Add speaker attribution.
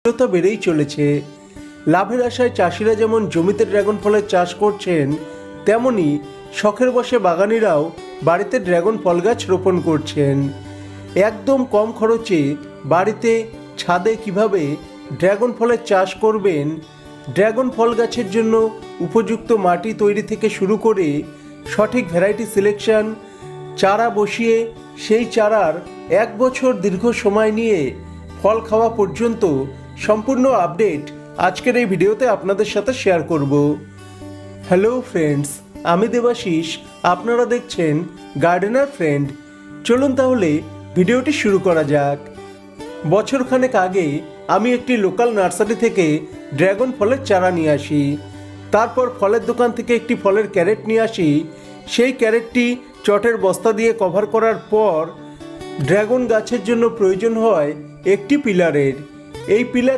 Speaker 1: জটিলতা বেড়েই চলেছে। লাভের আশায় চাষিরা যেমন জমিতে ড্রাগন ফলের চাষ করছেন, তেমনি শখের বশে বাগানিরাও বাড়িতে ড্রাগন ফল গাছ রোপণ করছেন। একদম কম খরচে বাড়িতে ছাদে কিভাবে ড্রাগন ফলের চাষ করবেন, ড্রাগন ফল গাছের জন্য উপযুক্ত মাটি তৈরি থেকে শুরু করে সঠিক ভ্যারাইটি সিলেকশন, চারা বসিয়ে সেই চারার 1 বছর দীর্ঘ সময় নিয়ে ফল খাওয়া পর্যন্ত সম্পূর্ণ আপডেট আজকের এই ভিডিওতে আপনাদের সাথে শেয়ার করব। হ্যালো ফ্রেন্ডস, আমি দেবাশিস, আপনারা দেখছেন গার্ডেনার ফ্রেন্ড। চলুন তাহলে ভিডিওটি শুরু করা যাক। বছরখানেক আগে আমি একটি লোকাল নার্সারি থেকে ড্রাগন ফলের চারা নিয়ে আসি। তারপর ফলের দোকান থেকে একটি ফলের ক্যারেট নিয়ে আসি। সেই ক্যারেটটি চটের বস্তা দিয়ে কভার করার পর ড্রাগন গাছের জন্য প্রয়োজন হয় একটি পিলারের। এই পিলার